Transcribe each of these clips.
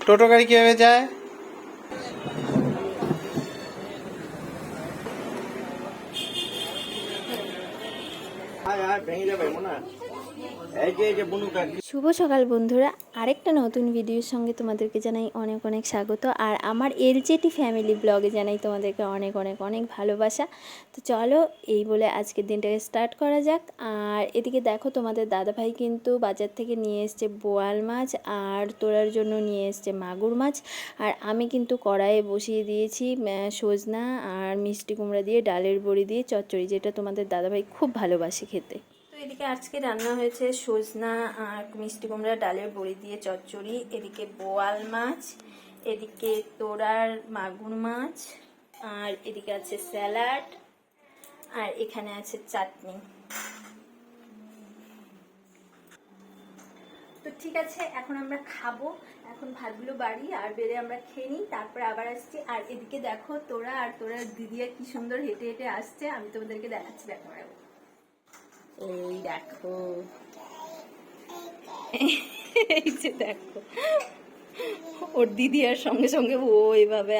টোটো গাড়ি কিভাবে যায়? শুভ সকাল বন্ধুরা, আরেকটা নতুন ভিডিওর সঙ্গে তোমাদেরকে জানাই অনেক অনেক স্বাগত। আর আমার এলজেটি ফ্যামিলি ব্লগে জানাই তোমাদেরকে অনেক অনেক অনেক ভালোবাসা। তো চলো এই বলে আজকের দিনটাকে স্টার্ট করা যাক। আর এদিকে দেখো, তোমাদের দাদাভাই কিন্তু বাজার থেকে নিয়ে এসছে বোয়াল মাছ, আর তোরার জন্য নিয়ে এসছে মাগুর মাছ। আর আমি কিন্তু কড়াইয়ে বসিয়ে দিয়েছি সজনা আর মিষ্টি কুমড়া দিয়ে ডালের বড়ি দিয়ে চচ্চড়ি, যেটা তোমাদের দাদাভাই খুব ভালোবাসে খেতে। তো এদিকে আজকে রান্না হয়েছে সজনা আর মিষ্টি কুমড়া ডালের বড়ি দিয়ে চচ্চড়ি, এদিকে বোয়াল মাছ, এদিকে তোরার মাগুর মাছ, আর এদিকে আছে স্যালাড, আর এখানে আছে চাটনি। তো ঠিক আছে, এখন আমরা খাবো। এখন ভাতগুলো বাড়ি আর বেড়ে আমরা খেয়ে নিই, তারপরে আবার আসছি। আর এদিকে দেখো, তোরা আর তোরা দিদিয়া কি সুন্দর হেঁটে হেঁটে আসছে, আমি তোমাদেরকে দেখাচ্ছি। দেখো এই দেখো, এই যে দেখো, ওর দিদি আর সঙ্গে সঙ্গে ও এইভাবে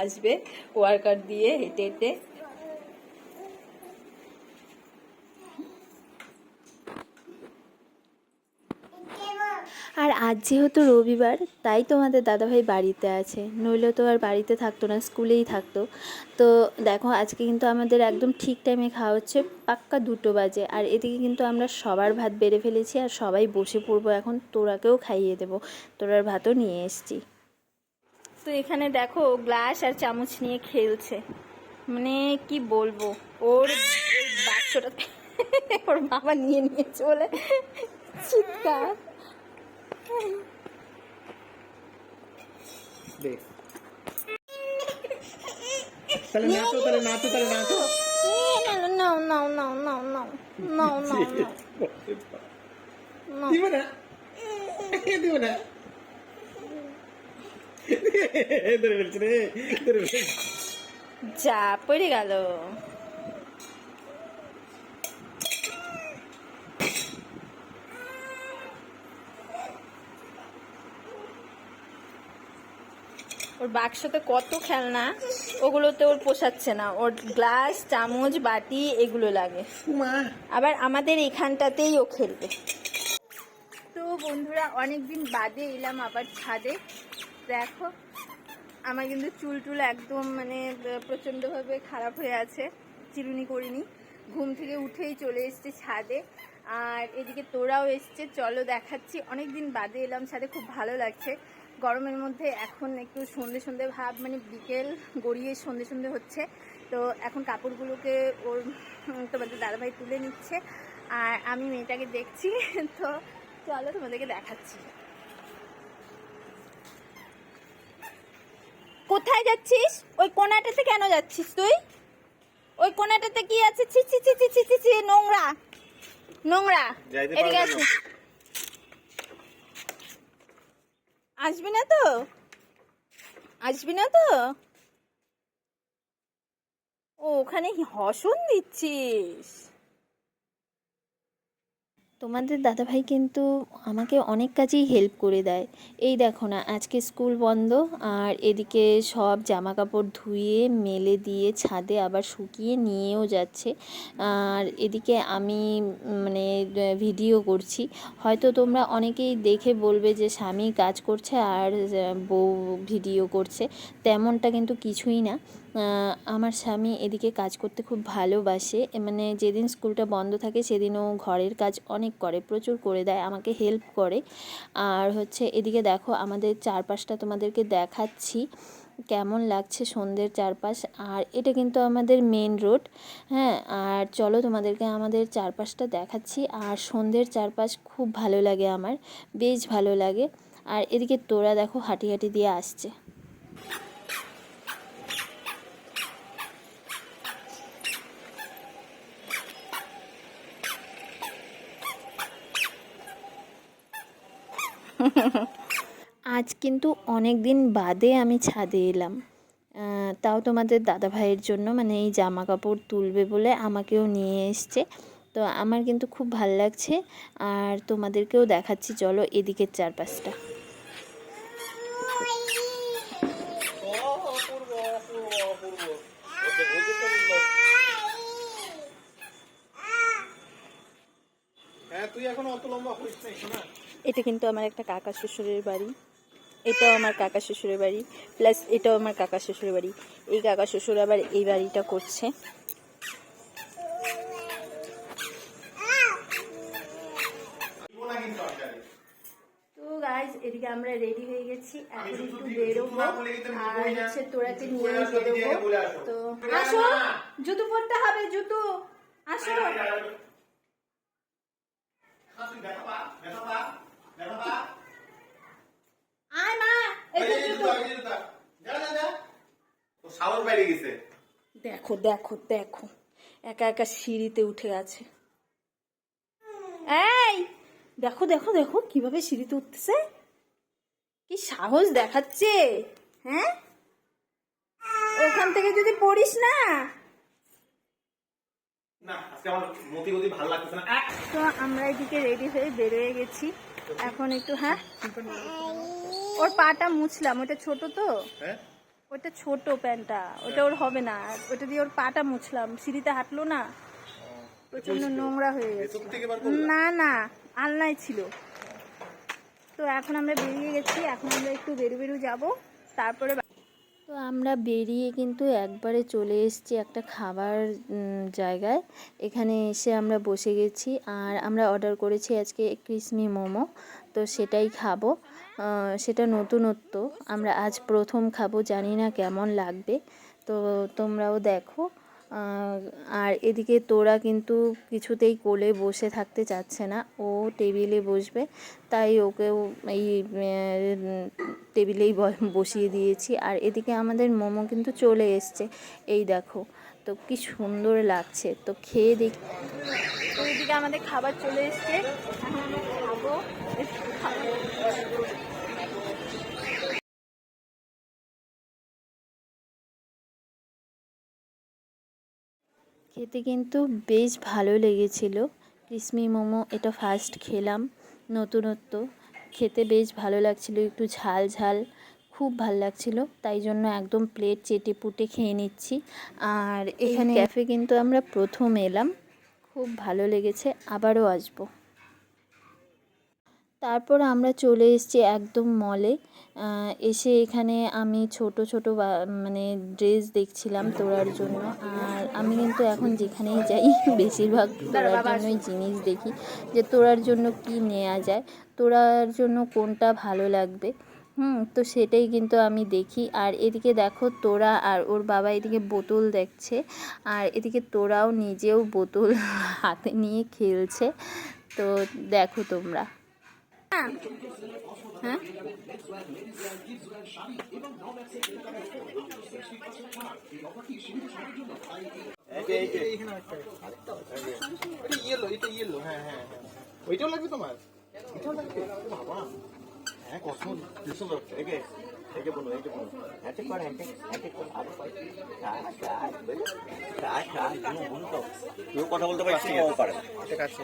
আসবে ওয়ার্কার দিয়ে হেঁটে হেঁটে। আর আজ যেহেতু রবিবার, তাই তোমাদের দাদাভাই বাড়িতে আছে, নইলে তো আর বাড়িতে থাকতো না, স্কুলেই থাকতো। তো দেখো, আজকে কিন্তু আমাদের একদম ঠিক টাইমে খাওয়া হচ্ছে, পাক্কা 2টো বাজে। আর এদিকে কিন্তু আমরা সবার ভাত বেড়ে ফেলেছি, আর সবাই বসে পড়বো এখন। তোরাকেও খাইয়ে দেবো, তোরার ভাতও নিয়ে এসছি। তো এখানে দেখো, গ্লাস আর চামচ নিয়ে খেলছে, মানে কি বলবো, ওর এই বাক্সটা ওর বাবা নিয়ে নিয়েছে বলে চিৎকার। তাহলে নাচো, তাহলে নাচো, তাহলে নাচো। No, no, no, no, no, no, no, no. দিব না, দিব না। ধরে ফেলছে রে, ধরে ফেলছে। যা পড়ে গেল। ওর বাক্সতে কত খেলনা, ওগুলোতে ওর পোষাচ্ছে না, ওর গ্লাস চামচ বাটি এগুলো লাগে। আবার আমাদের এখানটাতেই ও খেলবে। তো বন্ধুরা, অনেকদিন বাদে এলাম আবার ছাদে। দেখো, আমার কিন্তু চুল টুল একদম মানে প্রচণ্ডভাবে খারাপ হয়ে আছে, চিরুনি করিনি, ঘুম থেকে উঠেই চলে এসছে ছাদে। আর এদিকে তোরাও এসছে, চলো দেখাচ্ছি। অনেকদিন বাদে এলাম ছাদে, খুব ভালো লাগছে গরমের মধ্যে। এখন একটু সন্ধে সন্ধে ভাব, মানে বিকেল গড়িয়ে সন্ধে সন্ধে হচ্ছে। তো এখন কাপড়গুলোকে ওর তোমাদের দাদাভাই তুলে নিচ্ছে, আর আমি মেয়েটাকে দেখছি। তো চলো তোমাদেরকে দেখাচ্ছি। কোথায় যাচ্ছিস? ওই কোণাটাতে কেন যাচ্ছিস তুই? ওই কোণাটাতে কি আছে? ছি ছি ছি ছি ছি ছি, নোংরা নোংরা। এদিকে আসিস, আসবি না তো? আসবি না তো? ও, ওখানে হসন দিচ্ছিস? তোমাদের দাদাভাই কিন্তু আমাকে অনেক কাজেই হেল্প করে দেয়। এই দেখো না, আজকে স্কুল বন্ধ, আর এদিকে সব জামা কাপড় ধুয়ে মেলে দিয়ে ছাদে আবার শুকিয়ে নিয়েও যাচ্ছে। আর এদিকে আমি মানে ভিডিও করছি। হয়তো তোমরা অনেকেই দেখে বলবে যে স্বামী কাজ করছে আর বউ ভিডিও করছে, তেমনটা কিন্তু কিছুই না। আমার স্বামী এদিকে কাজ করতে খুব ভালোবাসে, মানে যেদিন স্কুলটা বন্ধ থাকে সেদিনও ঘরের কাজ অনেক করে, প্রচুর করে দেয়, আমাকে হেল্প করে। আর হচ্ছে এদিকে দেখো, আমাদের চারপাশটা তোমাদেরকে দেখাচ্ছি কেমন লাগছে, সন্ধ্যের চারপাশ। আর এটা কিন্তু আমাদের মেন রোড। হ্যাঁ, আর চলো তোমাদেরকে আমাদের চারপাশটা দেখাচ্ছি। আর সন্ধ্যের চারপাশ খুব ভালো লাগে আমার, বেশ ভালো লাগে। আর এদিকে তোরা দেখো হাঁটি হাঁটি দিয়ে আসছে। আজ কিন্তু অনেক দিন বাদে আমি ছাদে এলাম, তাও তোমাদের দাদাভাইয়ের জন্য, মানে এই জামা কাপড় তুলবে বলে আমাকেও নিয়ে এসছে। তো আমার কিন্তু খুব ভাল লাগছে, আর তোমাদেরকেও দেখাচ্ছি, চলো এদিকের চারপাশটা। এখন অত লম্বা হইছ না শোনা। এটা কিন্তু আমার একটা কাকা শ্বশুরের বাড়ি, এটাও আমার কাকা শ্বশুরের বাড়ি, প্লাস এটাও আমার কাকা শ্বশুরের বাড়ি। এই কাকা শ্বশুর আবার এই বাড়িটা করছে। তো গাইজ এদিকে আমরা রেডি হয়ে গেছি, এখন একটু বেরোবো আর হচ্ছে তোরাকে নিয়ে বেরোবো। তো আসো, জুতো পরতে হবে, জুতো আসো। আয় মা, এই যে জুতো। দেখো দেখো দেখো, একা একা সিঁড়িতে উঠে আছে। এই দেখো দেখো দেখো কিভাবে সিঁড়িতে উঠতেছে, কি সাহস দেখাচ্ছে। হ্যাঁ, ওখান থেকে যদি পড়িস না। তো আমরা এদিকে রেডি হয়ে বেরোয় গেছি এখন একটু। হ্যাঁ, ওর পাটা মুছলাম, ওটা ছোট তো, ওটা ছোট প্যান্টটা, ওটা ওর হবে না, ওটা দিয়ে ওর পাটা মুছলাম। সিঁড়িতে হাঁটলো না, প্রচন্ড নোংরা হয়ে গেছে। না না, আলনায় ছিল। তো এখন আমরা বেরিয়ে গেছি, এখন আমরা একটু বেরু বেরু যাবো, তারপরে। তো আমরা বেরিয়ে কিন্তু একবারে চলে এসেছি একটা খাবার জায়গায়। এখানে এসে আমরা বসে গেছি আর আমরা অর্ডার করেছি আজকে ক্রিসমি মোমো। তো সেটাই খাবো, সেটা নতুনত্ব, আমরা আজ প্রথম খাবো, জানি না কেমন লাগবে। তো তোমরাও দেখো। আর এদিকে তোরা কিন্তু কিছুতেই কোলে বসে থাকতে চাচ্ছে না, ও টেবিলে বসবে, তাই ওকেও এই টেবিলেই বসিয়ে দিয়েছি। আর এদিকে আমাদের মোমো কিন্তু চলে এসছে, এই দেখো, তো কি সুন্দর লাগছে, তো খেয়ে দেখি। তো এদিকে আমাদের খাবার চলে এসছে, এখন আমরা খাবো। খেতে কিন্তু বেশ ভালো লেগেছিল ক্রিসমি মোমো, এটা ফার্স্ট খেলাম, নতুনত্ব, খেতে বেশ ভালো লাগছিল, একটু ঝাল ঝাল, খুব ভাল লাগছিল, তাই জন্য একদম প্লেট চেটে পুটে খেয়ে নিচ্ছি। আর এখানে ক্যাফে কিন্তু আমরা প্রথম এলাম, খুব ভালো লেগেছে, আবারও আসবো। তারপর আমরা চলে এসেছি একদম মলে। এসে এখানে আমি ছোট ছোট মানে ড্রেস দেখছিলাম তোড়ার জন্য। আর আমি কিন্তু এখন যেখানেই যাই বেশিরভাগ তোড়ার জন্যই জিনিস দেখি, যে তোড়ার জন্য কি নেওয়া যায়, তোড়ার জন্য কোনটা ভালো লাগবে। তো সেটাই কিন্তু আমি দেখি। আর এদিকে দেখো, তোড়া আর ওর বাবা এদিকে বোতল দেখছে, আর এদিকে তোড়াও নিজেও বোতল হাতে নিয়ে খেলছে। তো দেখো তোমরা। হ্যাঁ, ওইটাও লাগবে তোমার, এটাও লাগবে বাবা। হ্যাঁ, কত সুন্দর। একে একে বলো, একে বলো, হ্যান্ডশেক কর, হ্যান্ডশেক, হ্যান্ডশেক কর, আরো কর। কেউ কথা বলতে পারছি না, পারে না, ঠিক আছে।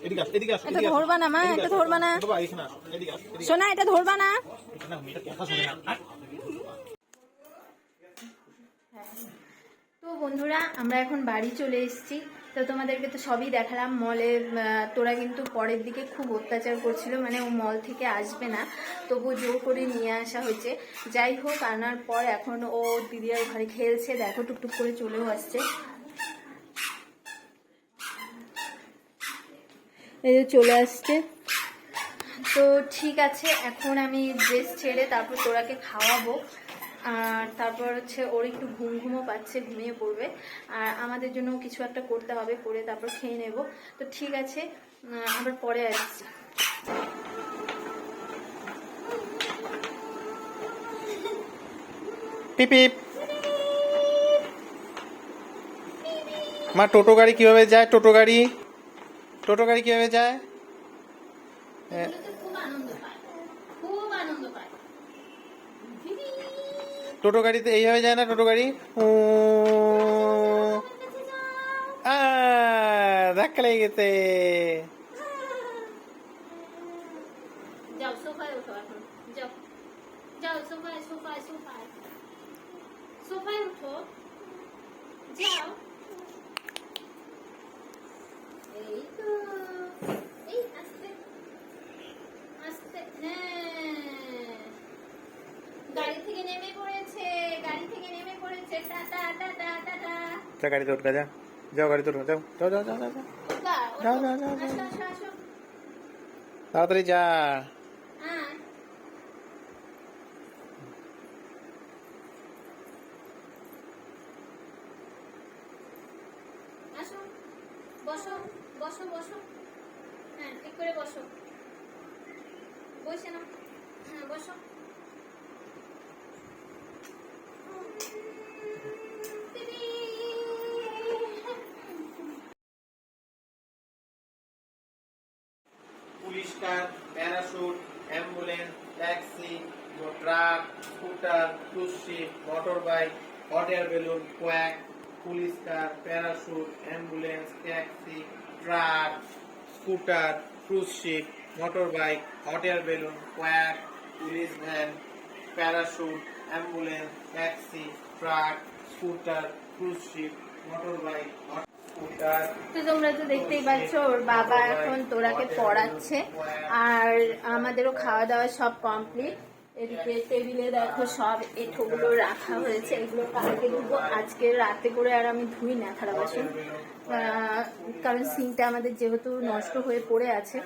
এদিকে আস, এদিকে আস, এটা ধরবা না মা, এটা ধরবা না সোনা, এটা ধরবা না। তো বন্ধুরা, আমরা এখন বাড়ি চলে এসেছি। তো তোমাদেরকে তো সবই দেখালাম। মলে তোরা কিন্তু পরের দিকে খুব অত্যাচার করছিল, মানে ও মল থেকে আসবে না, তবু জোর করে নিয়ে আসা হয়েছে। যাই হোক, আনার পর এখন ও দিদির ঘরে খেলছে, দেখো টুকটুক করে চলেও আসছে, এই চলে আসছে। তো ঠিক আছে, এখন আমি ড্রেস ছেড়ে তারপর তোরাকে খাওয়াবো। আর তারপর হচ্ছে ওর একটু ঘুম ঘুমও পাচ্ছে, ঘুমিয়ে পড়বে। আর আমাদের জন্য কিছু একটা করতে হবে, করে তারপর খেয়ে নেব। তো ঠিক আছে, আবার পরে আসছি। পিপ। মা, টোটো গাড়ি কিভাবে যায়? টোটো গাড়ি কিভাবে যায়? টোটো গাড়িতে এইভাবে যায় না, টোটো গাড়ি ধাক্কা লেগে গেছে। যাও সোফায় উঠো, এখন যাও, যাও সোফায় সোফায় সোফায় সোফায় উঠো, যাও। এই তো, এই আস্তে আস্তে, হ্যাঁ গাড়ি থেকে নেমে পড়েছে, গাড়ি থেকে নেমে পড়েছে। Tata tata tata. যা গাড়িতে উঠকা, যা যাও গাড়িতে উঠো, যাও যাও যাও যাও যাও যাও। ওঠা, ওঠো। যাও, যাও, যাও, আসো, যাও। আসো, আসো। তাড়াতাড়ি যা। হ্যাঁ। আসো, বসো বসো বসো। হ্যাঁ ঠিক করে বসো, বসে না, হ্যাঁ বসো। দিদি। Police car, parachute, ambulance, taxi, truck, scooter, cruise ship, motorbike, hot air balloon, quack, police car, parachute, ambulance, taxi, truck, scooter, cruise ship, motorbike, hot air balloon, quack, police van, parachute, ambulance, taxi, truck, scooter, cruise ship, motorbike, scooter. তো তোমরা তো দেখতেই পাচ্ছ ওর বাবা এখন তোরাকে পড়াচ্ছে, আর আমাদেরও খাওয়া দাওয়া সব কমপ্লিট। এদিকে টেবিলে দেখো সব এঁঠোগুলো রাখা হয়েছে, এগুলো কালকে ধুবো, আজকে রাতে করে আর আমি ধুই না থালা বাসন, কারণ সিঙ্কটা আমাদের যেহেতু নষ্ট হয়ে পড়ে আছে,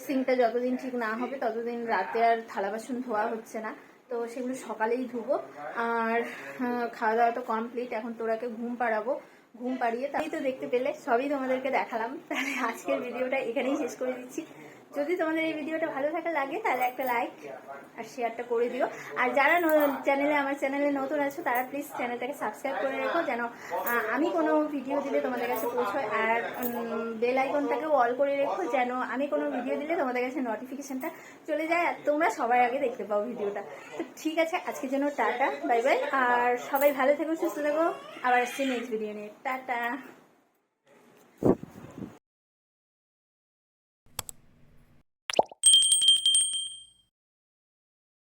সিঙ্কটা যতদিন ঠিক না হবে ততদিন রাতে আর থালা বাসন ধোয়া হচ্ছে না, তো সেগুলো সকালেই ধুবো। আর খাওয়া দাওয়া তো কমপ্লিট, এখন তোরাকে ঘুম পাড়াবো, ঘুম পাড়িয়ে তাই তো দেখতে পেলে সবই তোমাদেরকে দেখালাম। তাহলে আজকের ভিডিওটা এখানেই শেষ করে দিচ্ছি। যদি তোমাদের এই ভিডিওটা ভালো থাকে লাগে তাহলে একটা লাইক আর শেয়ারটা করে দিও, আর যারা আমার চ্যানেলে নতুন আছো তারা প্লিজ চ্যানেলটাকে সাবস্ক্রাইব করে রেখো, যেন আমি কোনো ভিডিও দিলে তোমাদের কাছে পৌঁছয়, আর বেল আইকনটাকেও অল করে রেখো, যেন আমি কোনো ভিডিও দিলে তোমাদের কাছে নোটিফিকেশনটা চলে যায় আর তোমরা সবার আগে দেখতে পাও ভিডিওটা। তো ঠিক আছে, আজকের জন্য টাটা, বাই বাই, আর সবাই ভালো থেকো, সুস্থ থেকো, আবার আসছি নেক্সট ভিডিও নিয়ে। টাটা।